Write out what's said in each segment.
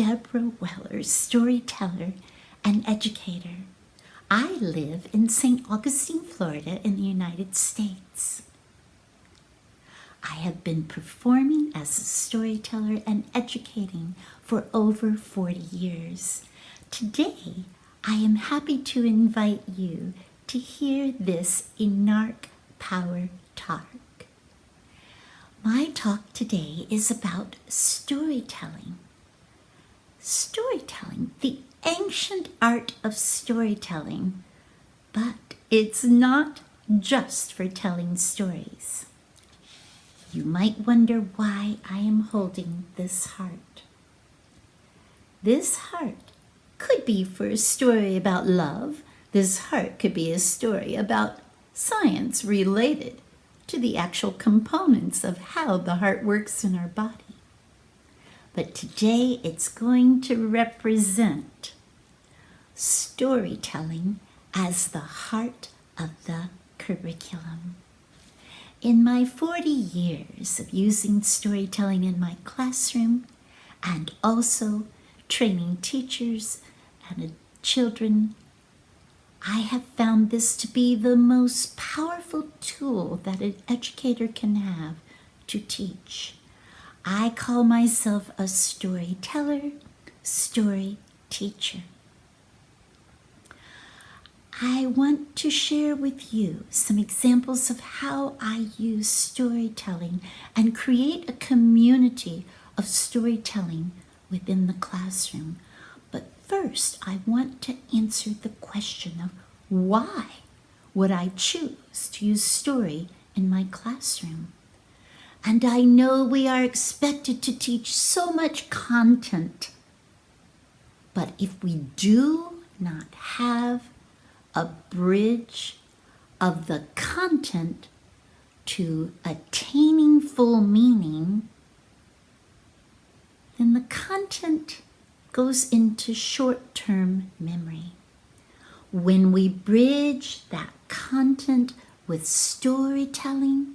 Debra Weller, storyteller and educator. I live in St. Augustine, Florida in the United States. I have been performing as a storyteller and educating for over 40 years. Today, I am happy to invite you to hear this Inark Power Talk. My talk today is about storytelling. Storytelling, the ancient art of storytelling, but it's not just for telling stories. You might wonder why I am holding this heart. This heart could be for a story about love. This heart could be a story about science related to the actual components of how the heart works in our body. But today it's going to represent storytelling as the heart of the curriculum. In my 40 years of using storytelling in my classroom and also training teachers and children, I have found this to be the most powerful tool that an educator can have to teach. I call myself a storyteller, story teacher. I want to share with you some examples of how I use storytelling and create a community of storytelling within the classroom. But first, I want to answer the question of why would I choose to use story in my classroom? And I know we are expected to teach so much content, but if we do not have a bridge of the content to attaining full meaning, then the content goes into short-term memory. When we bridge that content with storytelling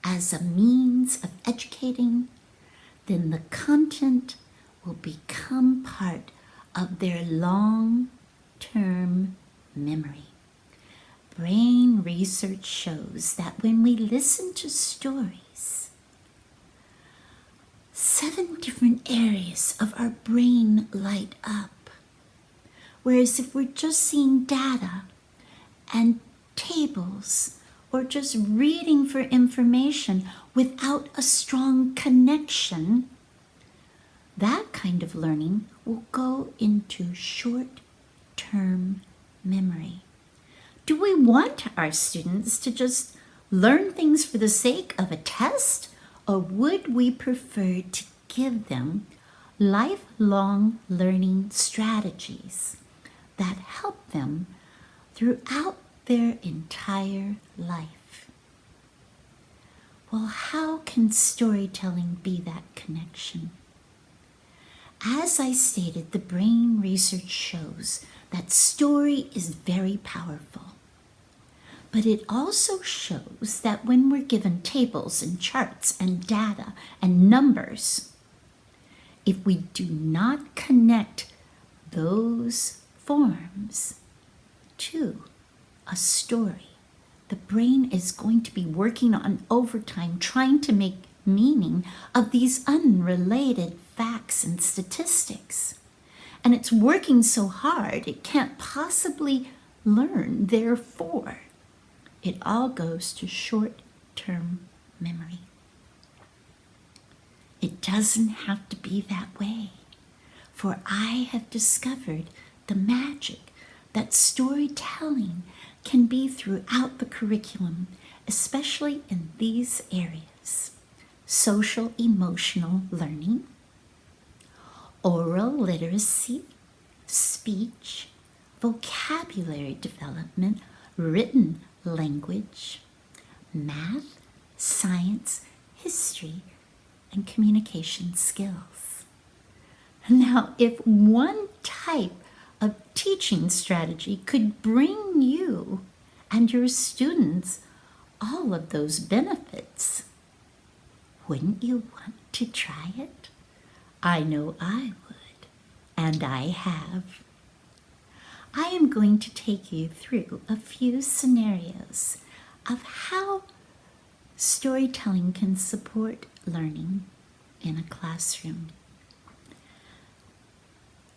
as a means of educating, then the content will become part of their long-term memory. Brain research shows that when we listen to stories, 7 different areas of our brain light up. Whereas if we're just seeing data and tables or just reading for information without a strong connection, that kind of learning will go into short-term memory. Do we want our students to just learn things for the sake of a test, or would we prefer to give them lifelong learning strategies that help them throughout their entire life? Well, how can storytelling be that connection? As I stated, the brain research shows that story is very powerful. But it also shows that when we're given tables and charts and data and numbers, if we do not connect those forms to a story, the brain is going to be working on overtime trying to make meaning of these unrelated facts and statistics. And it's working so hard it can't possibly learn, therefore it all goes to short-term memory. It doesn't have to be that way, for I have discovered the magic that storytelling can be throughout the curriculum, especially in these areas: social emotional learning, oral literacy, speech, vocabulary development, written language, math, science, history, and communication skills. Now, if one type of teaching strategy could bring you and your students all of those benefits, wouldn't you want to try it? I know I would, and I have. I am going to take you through a few scenarios of how storytelling can support learning in a classroom.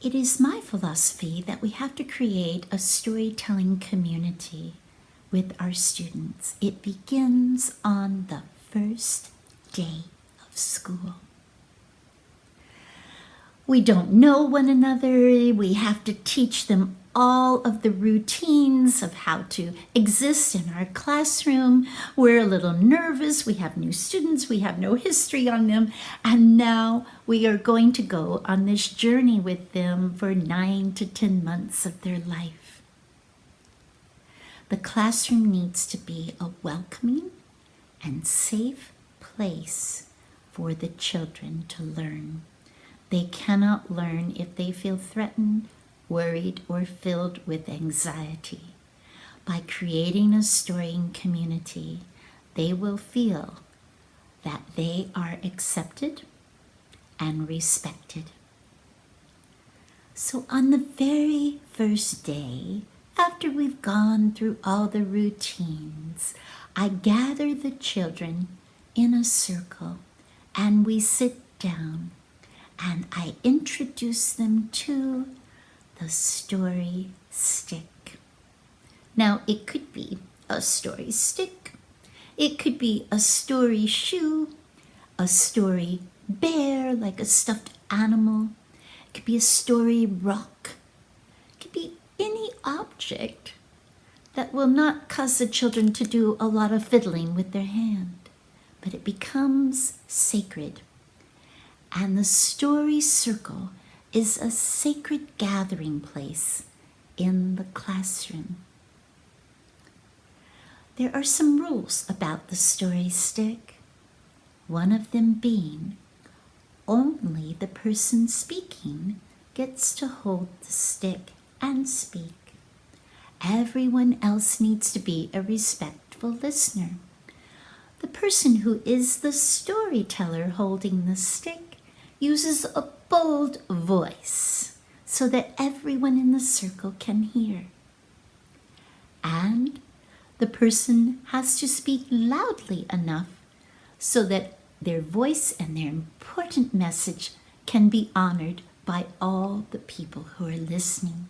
It is my philosophy that we have to create a storytelling community with our students. It begins on the first day of school. We don't know one another. We have to teach them all of the routines of how to exist in our classroom. We're a little nervous. We have new students. We have no history on them. And now we are going to go on this journey with them for 9 to 10 months of their life. The classroom needs to be a welcoming and safe place for the children to learn. They cannot learn if they feel threatened, worried, or filled with anxiety. By creating a storying community, they will feel that they are accepted and respected. So on the very first day, after we've gone through all the routines, I gather the children in a circle and we sit down and I introduce them to the story stick. Now, it could be a story stick, it could be a story shoe, a story bear, like a stuffed animal, it could be a story rock, it could be any object that will not cause the children to do a lot of fiddling with their hand, but it becomes sacred. And the story circle is a sacred gathering place in the classroom. There are some rules about the story stick. One of them being only the person speaking gets to hold the stick and speak. Everyone else needs to be a respectful listener. The person who is the storyteller holding the stick uses a bold voice so that everyone in the circle can hear. And the person has to speak loudly enough so that their voice and their important message can be honored by all the people who are listening.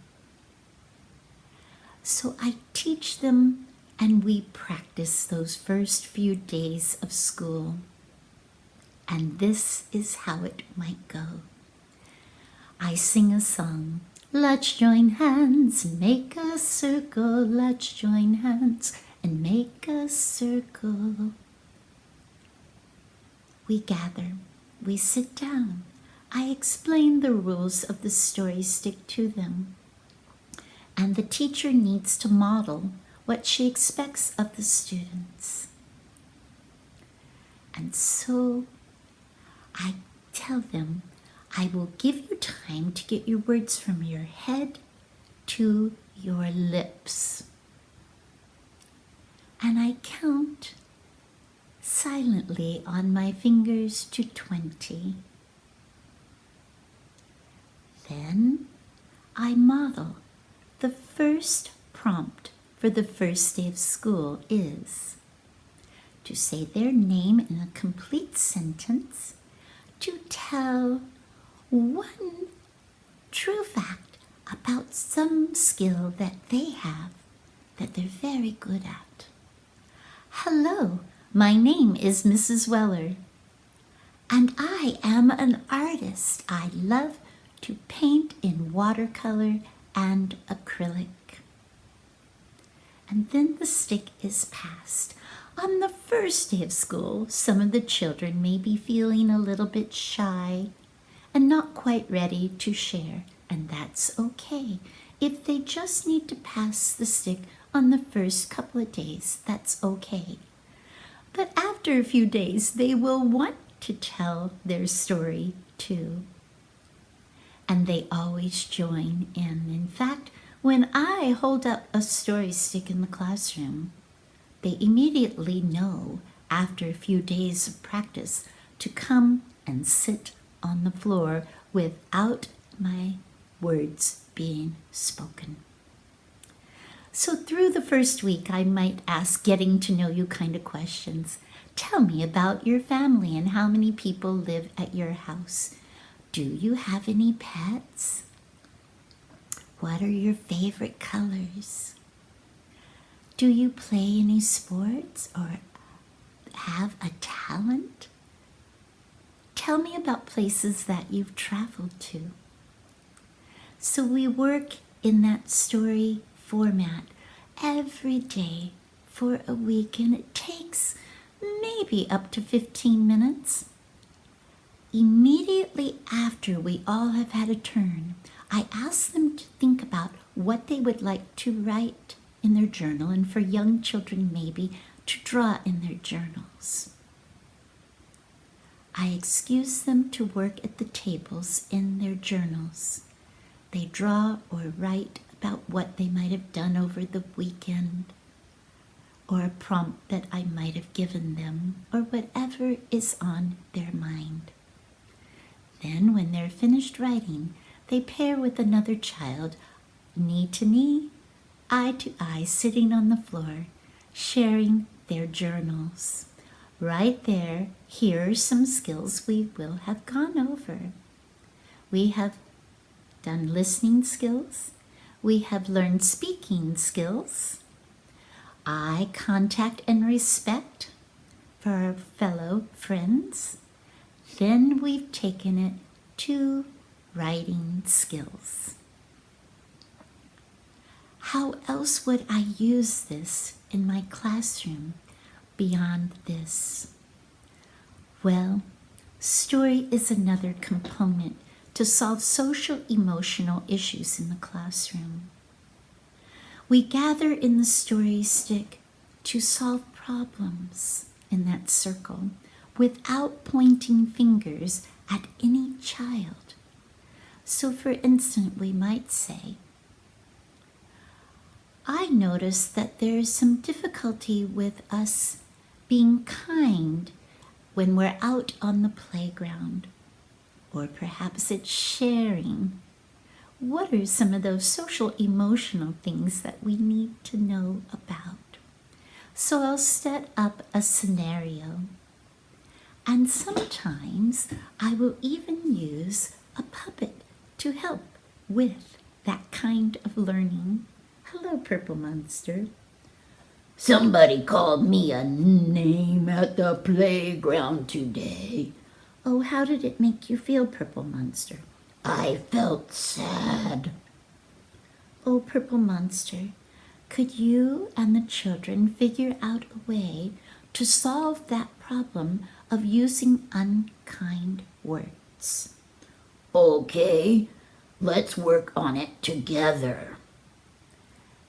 So I teach them and we practice those first few days of school. And this is how it might go. I sing a song. Let's join hands and make a circle. Let's join hands and make a circle. We gather. We sit down. I explain the rules of the story stick to them. And the teacher needs to model what she expects of the students. And so I tell them, I will give you time to get your words from your head to your lips. And I count silently on my fingers to 20. Then I model. The first prompt for the first day of school is to say their name in a complete sentence, to tell one true fact about some skill that they have that they're very good at. Hello, my name is Mrs. Weller, and I am an artist. I love to paint in watercolor and acrylic. And then the stick is passed. On the first day of school, some of the children may be feeling a little bit shy and not quite ready to share, and that's okay. If they just need to pass the stick on the first couple of days, that's okay. But after a few days, they will want to tell their story too. And they always join in. In fact, when I hold up a story stick in the classroom, they immediately know, after a few days of practice, to come and sit on the floor without my words being spoken. So through the first week, I might ask getting to know you kind of questions. Tell me about your family and how many people live at your house. Do you have any pets? What are your favorite colors? Do you play any sports or have a talent? Tell me about places that you've traveled to. So we work in that story format every day for a week, and it takes maybe up to 15 minutes. Immediately after we all have had a turn, I ask them to think about what they would like to write in their journal, and for young children maybe to draw in their journals. I excuse them to work at the tables in their journals. They draw or write about what they might have done over the weekend, or a prompt that I might have given them, or whatever is on their mind. Then, when they're finished writing, they pair with another child, knee to knee, eye to eye, sitting on the floor, sharing their journals. Right there, here are some skills we will have gone over. We have done listening skills. We have learned speaking skills, eye contact and respect for our fellow friends. Then we've taken it to writing skills. How else would I use this in my classroom beyond this? Well, story is another component to solve social emotional issues in the classroom. We gather in the story stick to solve problems in that circle without pointing fingers at any child. So for instance, we might say, I notice that there is some difficulty with us being kind when we're out on the playground. Or perhaps it's sharing. What are some of those social emotional things that we need to know about? So I'll set up a scenario. And sometimes I will even use a puppet to help with that kind of learning. Hello, Purple Monster. Somebody called me a name at the playground today. Oh, how did it make you feel, Purple Monster? I felt sad. Oh, Purple Monster, could you and the children figure out a way to solve that problem of using unkind words? Okay, let's work on it together.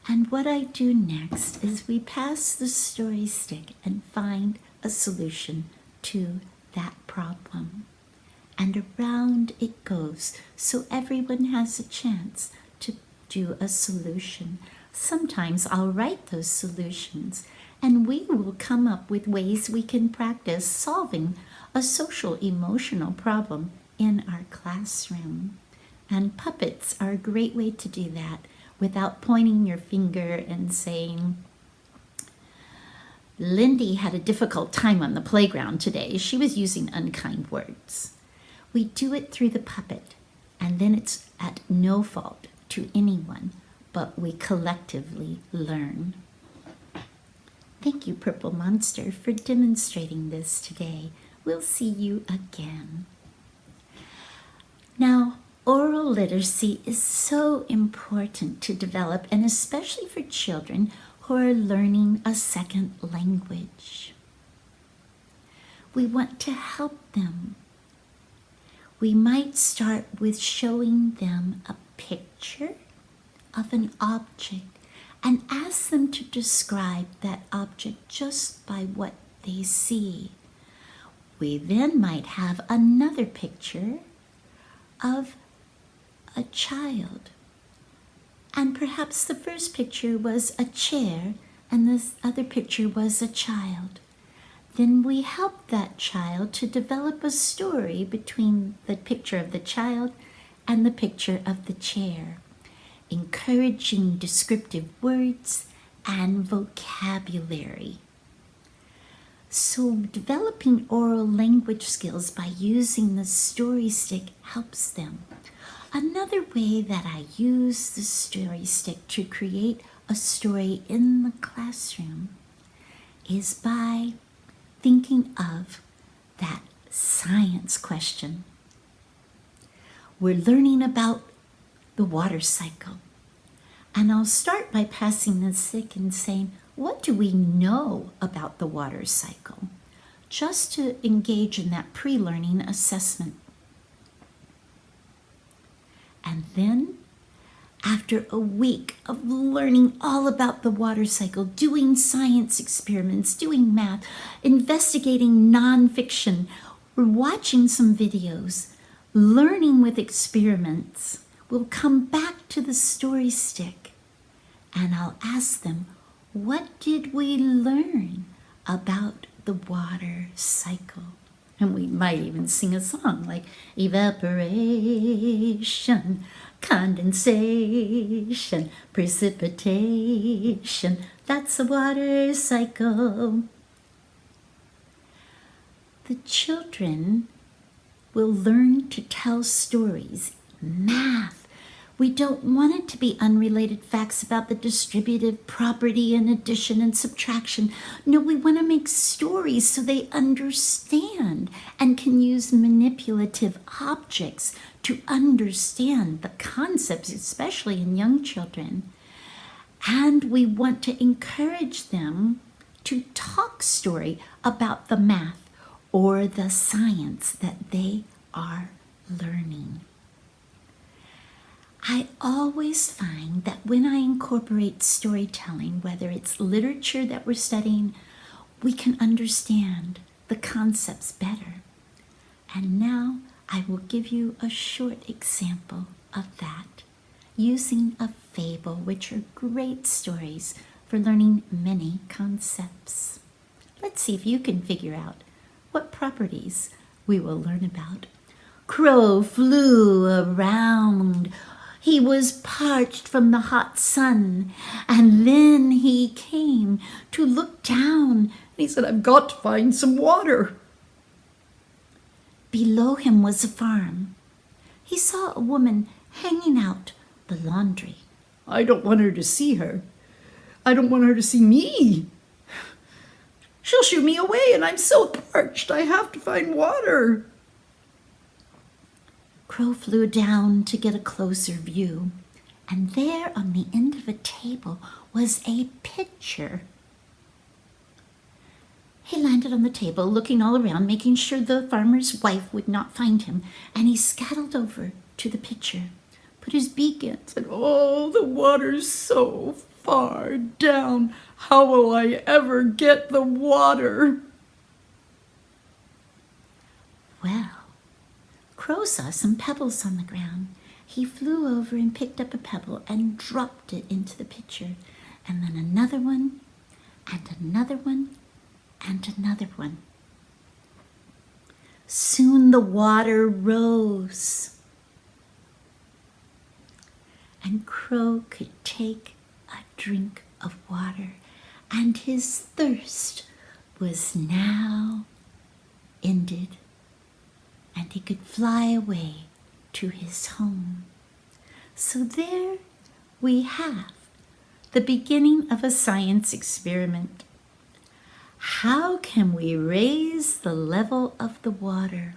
And what I do next is we pass the story stick and find a solution to that problem. And around it goes, so everyone has a chance to do a solution. Sometimes I'll write those solutions, and we will come up with ways we can practice solving a social emotional problem in our classroom. And puppets are a great way to do that without pointing your finger and saying, Lindy had a difficult time on the playground today. She was using unkind words. We do it through the puppet, and then it's at no fault to anyone, but we collectively learn. Thank you, Purple Monster, for demonstrating this today. We'll see you again. Now, oral literacy is so important to develop, and especially for children who are learning a second language. We want to help them. We might start with showing them a picture of an object and ask them to describe that object just by what they see. We then might have another picture of a child. And perhaps the first picture was a chair and this other picture was a child. then we help that child to develop a story between the picture of the child and the picture of the chair, encouraging descriptive words and vocabulary. So developing oral language skills by using the story stick helps them. Another way that I use the story stick to create a story in the classroom is by thinking of that science question. We're learning about the water cycle. And I'll start by passing the stick and saying, what do we know about the water cycle? Just to engage in that pre-learning assessment. And then, after a week of learning all about the water cycle, doing science experiments, doing math, investigating nonfiction, or watching some videos, learning with experiments, we'll come back to the story stick and I'll ask them, what did we learn about the water cycle? And we might even sing a song like evaporation, condensation, precipitation. That's the water cycle. The children will learn to tell stories, math. We don't want it to be unrelated facts about the distributive property and addition and subtraction. No, we want to make stories so they understand and can use manipulative objects to understand the concepts, especially in young children. And we want to encourage them to talk story about the math or the science that they are learning. I always find that when I incorporate storytelling, whether it's literature that we're studying, we can understand the concepts better. And now I will give you a short example of that, using a fable, which are great stories for learning many concepts. Let's see if you can figure out what properties we will learn about. Crow flew around. He was parched from the hot sun, and then he came to look down, and he said, I've got to find some water. Below him was a farm. He saw a woman hanging out the laundry. I don't want her to see her. I don't want her to see me. She'll shoo me away, and I'm so parched. I have to find water. Crow flew down to get a closer view, and there on the end of a table was a pitcher. He landed on the table, looking all around, making sure the farmer's wife would not find him, and he scuttled over to the pitcher, put his beak in, and said, oh, the water's so far down. How will I ever get the water? Well, Crow saw some pebbles on the ground. He flew over and picked up a pebble and dropped it into the pitcher, and then another one, and another one, and another one. Soon the water rose, and Crow could take a drink of water, and his thirst was now ended, and he could fly away to his home. So there we have the beginning of a science experiment. How can we raise the level of the water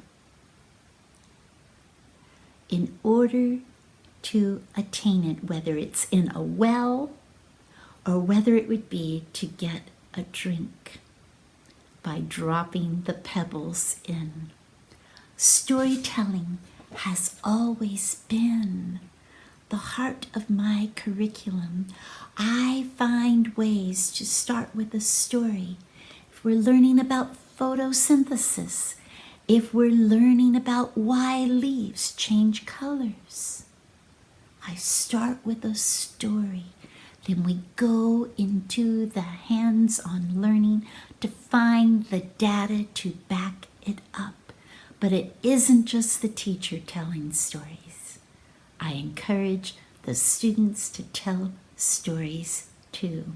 in order to attain it, whether it's in a well or whether it would be to get a drink by dropping the pebbles in? Storytelling has always been the heart of my curriculum. I find ways to start with a story. If we're learning about photosynthesis, if we're learning about why leaves change colors, I start with a story then we go into the hands-on learning to find the data to back it up. But it isn't just the teacher telling stories. I encourage the students to tell stories too.